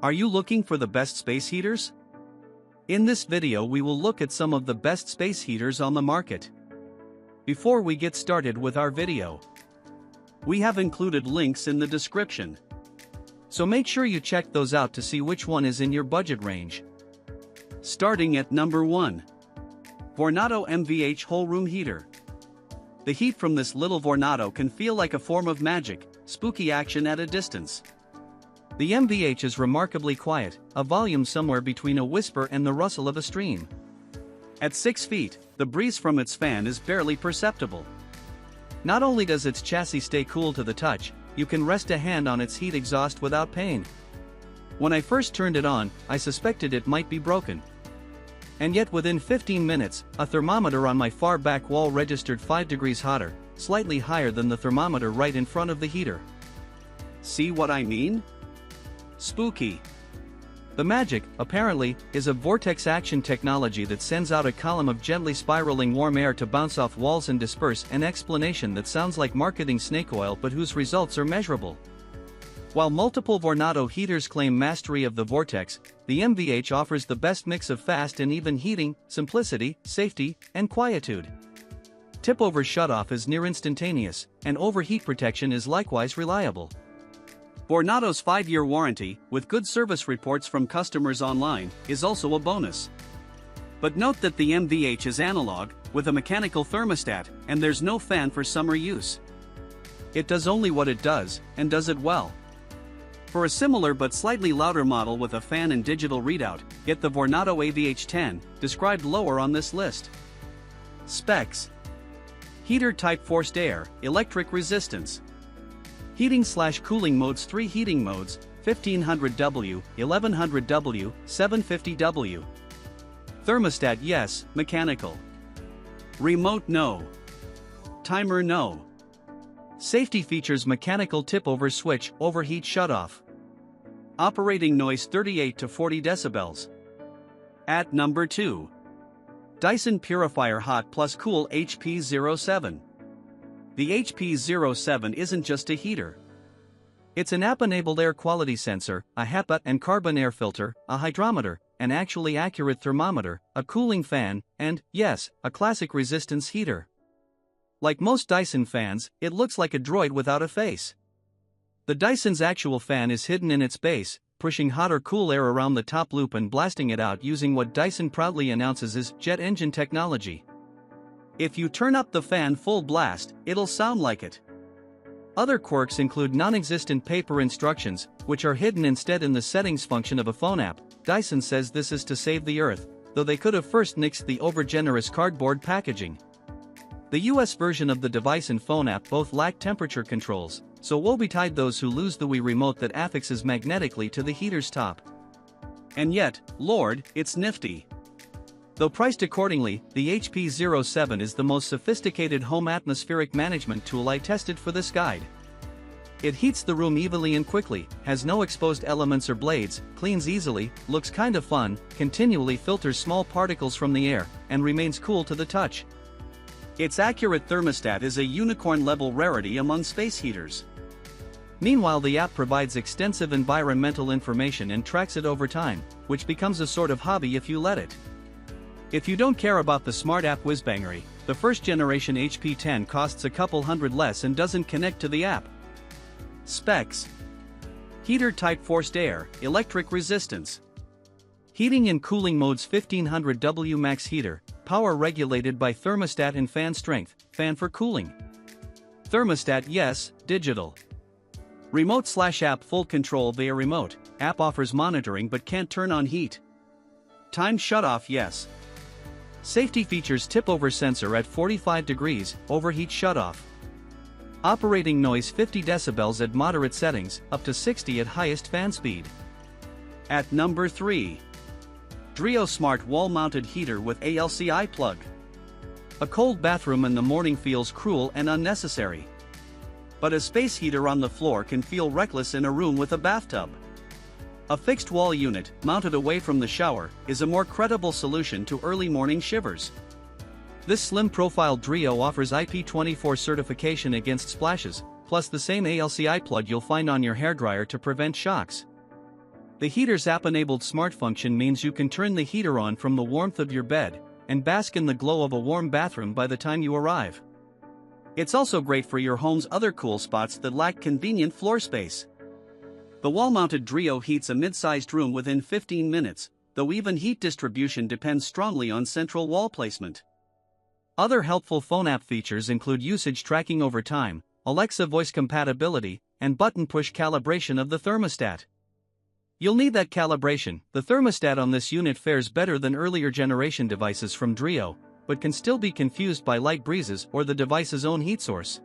Are you looking for the best space heaters? In this video we will look at some of the best space heaters on the market. Before we get started with our video, we have included links in the description. So make sure you check those out to see which one is in your budget range. Starting at number 1. Vornado MVH Whole Room Heater. The heat from this little Vornado can feel like a form of magic, spooky action at a distance. The MVH is remarkably quiet, a volume somewhere between a whisper and the rustle of a stream. At 6 feet, the breeze from its fan is barely perceptible. Not only does its chassis stay cool to the touch, you can rest a hand on its heat exhaust without pain. When I first turned it on, I suspected it might be broken. And yet within 15 minutes, a thermometer on my far back wall registered 5 degrees hotter, slightly higher than the thermometer right in front of the heater. See what I mean? Spooky. The magic, apparently, is a vortex action technology that sends out a column of gently spiraling warm air to bounce off walls and disperse, an explanation that sounds like marketing snake oil but whose results are measurable. While multiple Vornado heaters claim mastery of the vortex, the MVH offers the best mix of fast and even heating, simplicity, safety, and quietude. Tip-over shutoff is near instantaneous, and overheat protection is likewise reliable. Vornado's 5-year warranty, with good service reports from customers online, is also a bonus. But note that the MVH is analog, with a mechanical thermostat, and there's no fan for summer use. It does only what it does, and does it well. For a similar but slightly louder model with a fan and digital readout, get the Vornado AVH10, described lower on this list. Specs: Heater type forced air, electric resistance. Heating/cooling modes: 3 heating modes, 1500W, 1100W, 750W. Thermostat yes, mechanical. Remote no. Timer no. Safety features: mechanical tip-over switch, overheat shutoff. Operating noise 38 to 40 decibels. At number 2. Dyson Purifier Hot Plus Cool HP07. The HP07 isn't just a heater. It's an app-enabled air quality sensor, a HEPA and carbon air filter, a hydrometer, an actually accurate thermometer, a cooling fan, and, yes, a classic resistance heater. Like most Dyson fans, it looks like a droid without a face. The Dyson's actual fan is hidden in its base, pushing hot or cool air around the top loop and blasting it out using what Dyson proudly announces is jet engine technology. If you turn up the fan full blast, it'll sound like it. Other quirks include non-existent paper instructions, which are hidden instead in the settings function of a phone app. Dyson says this is to save the earth, though they could have first nixed the over-generous cardboard packaging. The US version of the device and phone app both lack temperature controls, so woe betide those who lose the Wii remote that affixes magnetically to the heater's top. And yet, Lord, it's nifty. Though priced accordingly, the HP07 is the most sophisticated home atmospheric management tool I tested for this guide. It heats the room evenly and quickly, has no exposed elements or blades, cleans easily, looks kinda fun, continually filters small particles from the air, and remains cool to the touch. Its accurate thermostat is a unicorn-level rarity among space heaters. Meanwhile, the app provides extensive environmental information and tracks it over time, which becomes a sort of hobby if you let it. If you don't care about the smart app whizbangery, the first generation HP10 costs a couple hundred less and doesn't connect to the app. Specs: Heater type forced air, electric resistance. Heating and cooling modes: 1500W max heater, power regulated by thermostat and fan strength, fan for cooling. Thermostat yes, digital. Remote/app full control via remote, app offers monitoring but can't turn on heat. Time shutoff yes. Safety features: tip-over sensor at 45 degrees, overheat shutoff. Operating noise 50 decibels at moderate settings, up to 60 at highest fan speed. At number 3. Dreo Smart Wall-Mounted Heater with ALCI plug. A cold bathroom in the morning feels cruel and unnecessary. But a space heater on the floor can feel reckless in a room with a bathtub. A fixed wall unit, mounted away from the shower, is a more credible solution to early morning shivers. This slim-profile Dreo offers IP24 certification against splashes, plus the same ALCI plug you'll find on your hairdryer to prevent shocks. The heater's app-enabled smart function means you can turn the heater on from the warmth of your bed and bask in the glow of a warm bathroom by the time you arrive. It's also great for your home's other cool spots that lack convenient floor space. The wall-mounted Dreo heats a mid-sized room within 15 minutes, though even heat distribution depends strongly on central wall placement. Other helpful phone app features include usage tracking over time, Alexa voice compatibility, and button push calibration of the thermostat. You'll need that calibration. The thermostat on this unit fares better than earlier generation devices from Dreo, but can still be confused by light breezes or the device's own heat source.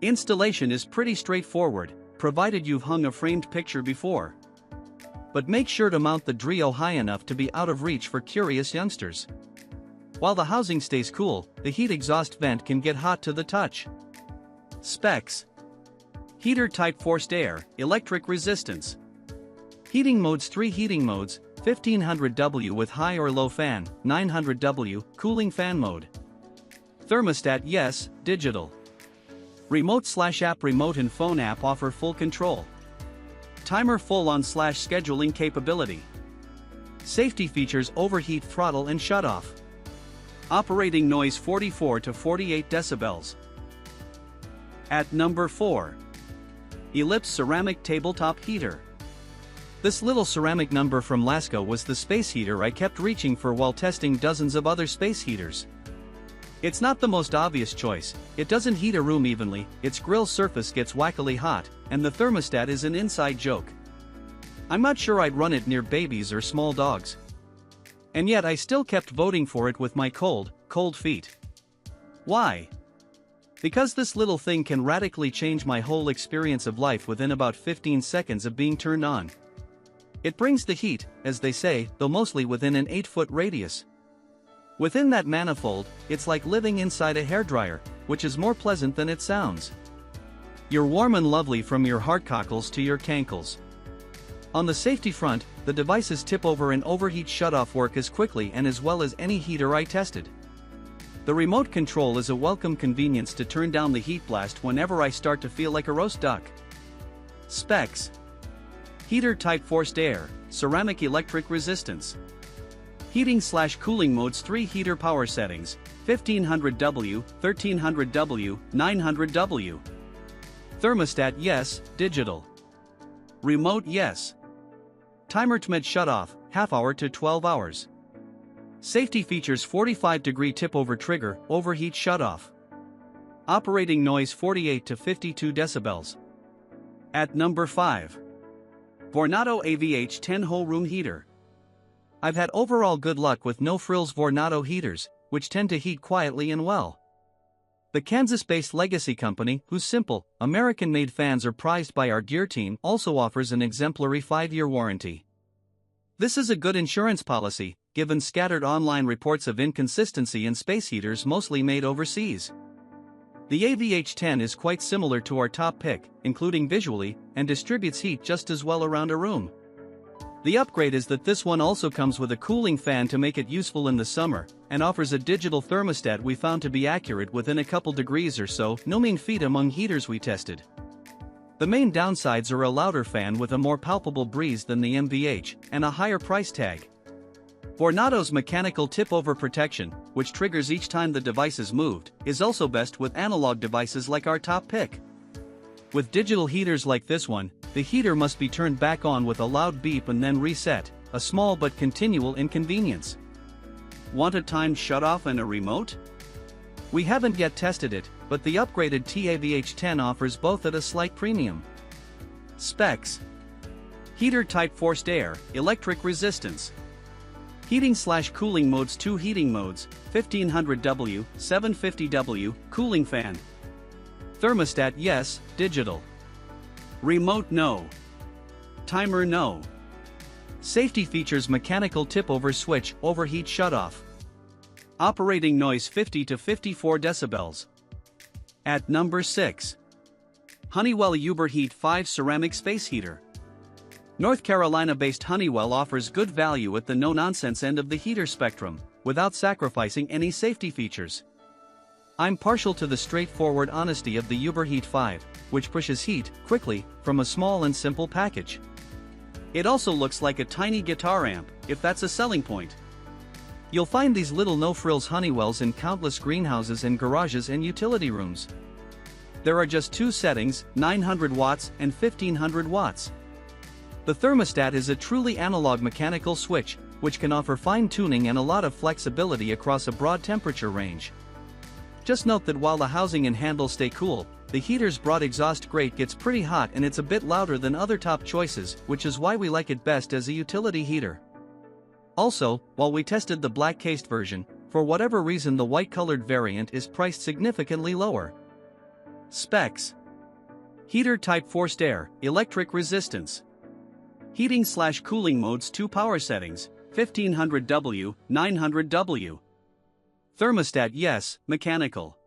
Installation is pretty straightforward, provided you've hung a framed picture before. But make sure to mount the Dreo high enough to be out of reach for curious youngsters. While the housing stays cool, the heat exhaust vent can get hot to the touch. Specs: heater type forced air, electric resistance. Heating modes: 3 heating modes, 1500W with high or low fan, 900W, cooling fan mode. Thermostat: yes, digital. Remote/app: remote and phone app offer full control. Timer: full-on/scheduling capability. Safety features: overheat throttle and shutoff. Operating noise: 44 to 48 decibels. At number 4. Ellipse ceramic tabletop heater. This little ceramic number from Lasco was the space heater I kept reaching for while testing dozens of other space heaters. It's not the most obvious choice, it doesn't heat a room evenly, its grill surface gets wackily hot, and the thermostat is an inside joke. I'm not sure I'd run it near babies or small dogs. And yet I still kept voting for it with my cold feet. Why? Because this little thing can radically change my whole experience of life within about 15 seconds of being turned on. It brings the heat, as they say, though mostly within an 8-foot radius. Within that manifold, it's like living inside a hairdryer, which is more pleasant than it sounds. You're warm and lovely from your heart cockles to your cankles. On the safety front, the device's tip-over and overheat shutoff work as quickly and as well as any heater I tested. The remote control is a welcome convenience to turn down the heat blast whenever I start to feel like a roast duck. Specs: heater type forced air, ceramic electric resistance. Heating/cooling modes: 3 heater power settings, 1500W, 1300W, 900W. Thermostat: yes, digital. Remote: yes. Timer: TMED shutoff, half hour to 12 hours. Safety features: 45-degree tip-over trigger, overheat shutoff. Operating noise: 48 to 52 decibels. At number 5. Vornado AVH 10-hole room heater. I've had overall good luck with no-frills Vornado heaters, which tend to heat quietly and well. The Kansas-based legacy company, whose simple, American-made fans are prized by our gear team, also offers an exemplary 5-year warranty. This is a good insurance policy, given scattered online reports of inconsistency in space heaters mostly made overseas. The AVH10 is quite similar to our top pick, including visually, and distributes heat just as well around a room. The upgrade is that this one also comes with a cooling fan to make it useful in the summer, and offers a digital thermostat we found to be accurate within a couple degrees or so, no mean feat among heaters we tested. The main downsides are a louder fan with a more palpable breeze than the MVH, and a higher price tag. Vornado's mechanical tip-over protection, which triggers each time the device is moved, is also best with analog devices like our top pick. With digital heaters like this one, the heater must be turned back on with a loud beep and then reset, a small but continual inconvenience. Want a timed shutoff and a remote? We haven't yet tested it, but the upgraded TAVH10 offers both at a slight premium. Specs: heater type forced air, electric resistance. Heating/cooling modes: 2 heating modes, 1500W, 750W, cooling fan. Thermostat: yes, digital. Remote: no. Timer: no. Safety features: mechanical tip-over switch, overheat shutoff. Operating noise: 50 to 54 decibels. At number 6. Honeywell Uberheat 5 ceramic space heater. North Carolina-based Honeywell offers good value at the no-nonsense end of the heater spectrum, without sacrificing any safety features. I'm partial to the straightforward honesty of the Uberheat 5, which pushes heat, quickly, from a small and simple package. It also looks like a tiny guitar amp, if that's a selling point. You'll find these little no-frills Honeywells in countless greenhouses and garages and utility rooms. There are just two settings, 900 watts and 1500 watts. The thermostat is a truly analog mechanical switch, which can offer fine-tuning and a lot of flexibility across a broad temperature range. Just note that while the housing and handle stay cool, the heater's broad exhaust grate gets pretty hot and it's a bit louder than other top choices, which is why we like it best as a utility heater. Also, while we tested the black-cased version, for whatever reason the white-colored variant is priced significantly lower. Specs: Heater type forced air, electric resistance. Heating/cooling modes 2 power settings, 1500W, 900W. Thermostat yes, mechanical.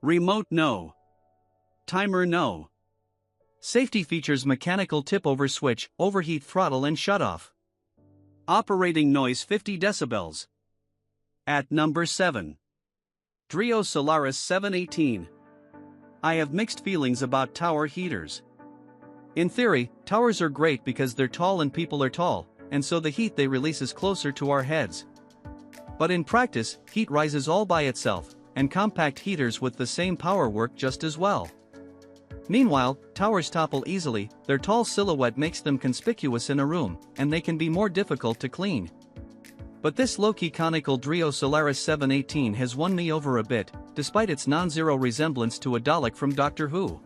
Remote no. Timer no. Safety features mechanical tip-over switch, overheat throttle and shutoff. Operating noise 50 decibels. At number 7. Dreo Solaris 718. I have mixed feelings about tower heaters. In theory, towers are great because they're tall and people are tall, and so the heat they release is closer to our heads. But in practice, heat rises all by itself, and compact heaters with the same power work just as well. Meanwhile, towers topple easily, their tall silhouette makes them conspicuous in a room, and they can be more difficult to clean. But this low-key conical Dreo Solaris 718 has won me over a bit, despite its non-zero resemblance to a Dalek from Doctor Who.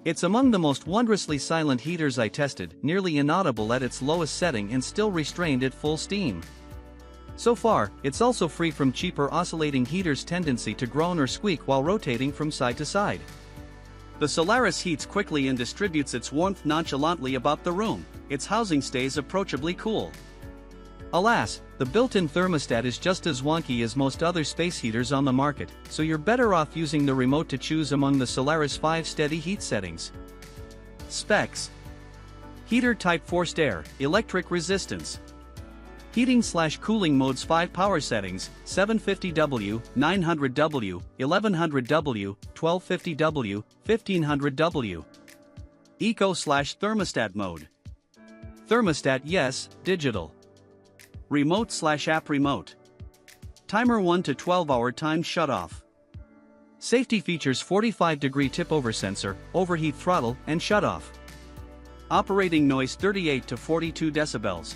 It's among the most wondrously silent heaters I tested, nearly inaudible at its lowest setting and still restrained at full steam. So far, it's also free from cheaper oscillating heaters' tendency to groan or squeak while rotating from side to side. The Solaris heats quickly and distributes its warmth nonchalantly about the room, its housing stays approachably cool. Alas, the built-in thermostat is just as wonky as most other space heaters on the market, so you're better off using the remote to choose among the Solaris 5 steady heat settings. Specs: Heater type forced air, electric resistance. Heating/cooling modes 5 power settings, 750W, 900W, 1100W, 1250W, 1500W. Eco/thermostat mode. Thermostat yes, digital. Remote/app remote. Timer 1 to 12 hour time shutoff. Safety features 45-degree tip-over sensor, overheat throttle, and shutoff. Operating noise 38 to 42 decibels.